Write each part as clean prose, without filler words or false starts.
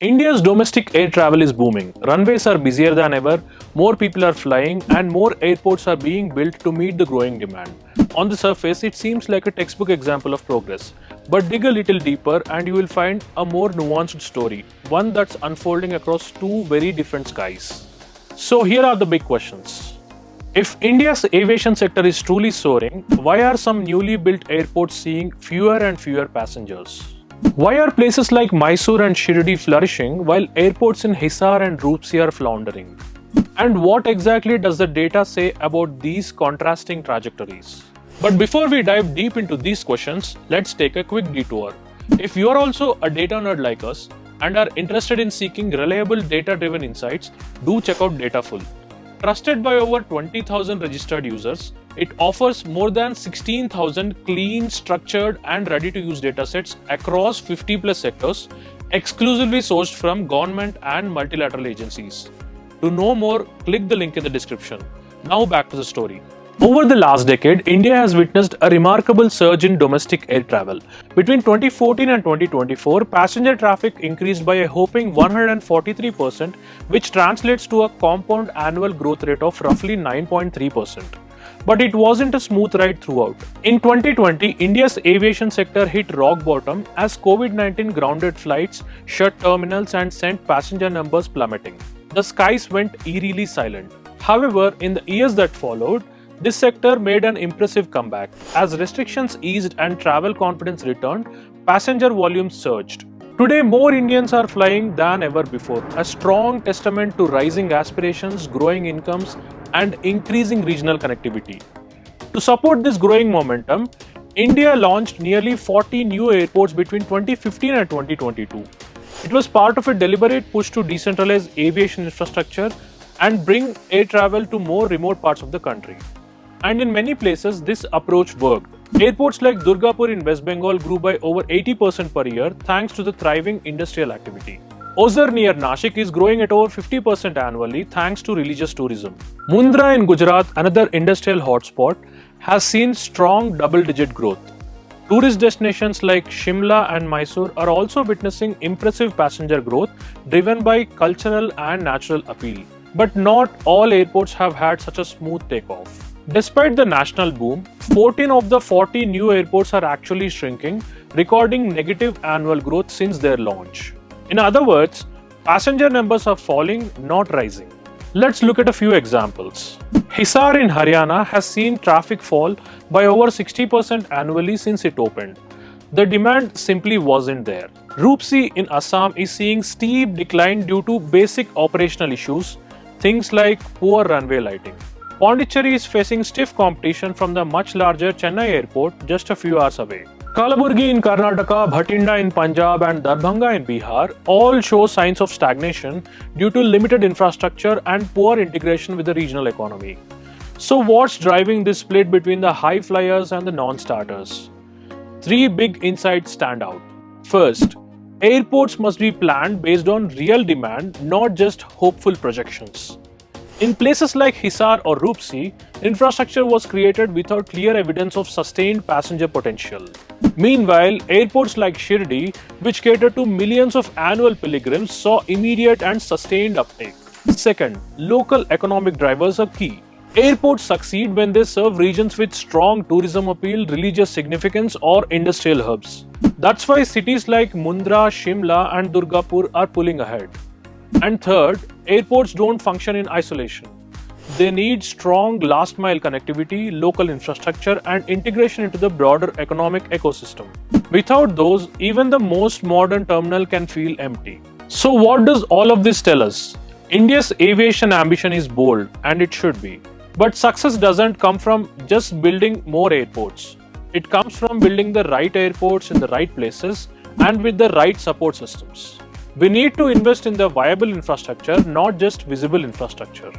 India's domestic air travel is booming. Runways are busier than ever, more people are flying, and more airports are being built to meet the growing demand. On the surface, it seems like a textbook example of progress. But dig a little deeper and you will find a more nuanced story, one that's unfolding across two very different skies. So, here are the big questions. If India's aviation sector is truly soaring, why are some newly built airports seeing fewer and fewer passengers? Why are places like Mysore and Shirdi flourishing while airports in Hisar and Roopsi are floundering? And what exactly does the data say about these contrasting trajectories? But before we dive deep into these questions, let's take a quick detour. If you are also a data nerd like us and are interested in seeking reliable data-driven insights, do check out Dataful. Trusted by over 20,000 registered users, it offers more than 16,000 clean, structured, and ready-to-use datasets across 50+ sectors, exclusively sourced from government and multilateral agencies. To know more, click the link in the description. Now back to the story. Over the last decade, India has witnessed a remarkable surge in domestic air travel. Between 2014 and 2024, passenger traffic increased by a whopping 143%, which translates to a compound annual growth rate of roughly 9.3%. But it wasn't a smooth ride throughout. In 2020, India's aviation sector hit rock bottom as COVID-19 grounded flights, shut terminals, and sent passenger numbers plummeting. The skies went eerily silent. However, in the years that followed, this sector made an impressive comeback. As restrictions eased and travel confidence returned, passenger volumes surged. Today, more Indians are flying than ever before, a strong testament to rising aspirations, growing incomes, and increasing regional connectivity. To support this growing momentum, India launched nearly 40 new airports between 2015 and 2022. It was part of a deliberate push to decentralize aviation infrastructure and bring air travel to more remote parts of the country. And in many places, this approach worked. Airports like Durgapur in West Bengal grew by over 80% per year thanks to the thriving industrial activity. Ozar near Nashik is growing at over 50% annually thanks to religious tourism. Mundra in Gujarat, another industrial hotspot, has seen strong double-digit growth. Tourist destinations like Shimla and Mysore are also witnessing impressive passenger growth driven by cultural and natural appeal. But not all airports have had such a smooth takeoff. Despite the national boom, 14 of the 40 new airports are actually shrinking, recording negative annual growth since their launch. In other words, passenger numbers are falling, not rising. Let's look at a few examples. Hisar in Haryana has seen traffic fall by over 60% annually since it opened. The demand simply wasn't there. Roopsi in Assam is seeing steep decline due to basic operational issues, things like poor runway lighting. Pondicherry is facing stiff competition from the much larger Chennai airport just a few hours away. Kalaburgi in Karnataka, Bhatinda in Punjab, and Darbhanga in Bihar all show signs of stagnation due to limited infrastructure and poor integration with the regional economy. So what's driving this split between the high flyers and the non-starters? Three big insights stand out. First, airports must be planned based on real demand, not just hopeful projections. In places like Hisar or Roopsi, infrastructure was created without clear evidence of sustained passenger potential. Meanwhile, airports like Shirdi, which cater to millions of annual pilgrims, saw immediate and sustained uptake. Second, local economic drivers are key. Airports succeed when they serve regions with strong tourism appeal, religious significance, or industrial hubs. That's why cities like Mundra, Shimla, and Durgapur are pulling ahead. And third, airports don't function in isolation. They need strong last-mile connectivity, local infrastructure, and integration into the broader economic ecosystem. Without those, even the most modern terminal can feel empty. So what does all of this tell us? India's aviation ambition is bold, and it should be. But success doesn't come from just building more airports. It comes from building the right airports in the right places and with the right support systems. We need to invest in the viable infrastructure, not just visible infrastructure.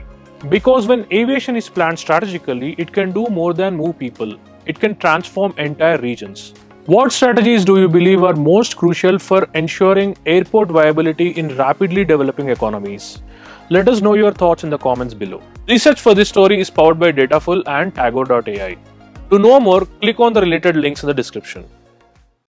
Because when aviation is planned strategically, it can do more than move people. It can transform entire regions. What strategies do you believe are most crucial for ensuring airport viability in rapidly developing economies? Let us know your thoughts in the comments below. Research for this story is powered by Dataful and Tagore.ai. To know more, click on the related links in the description.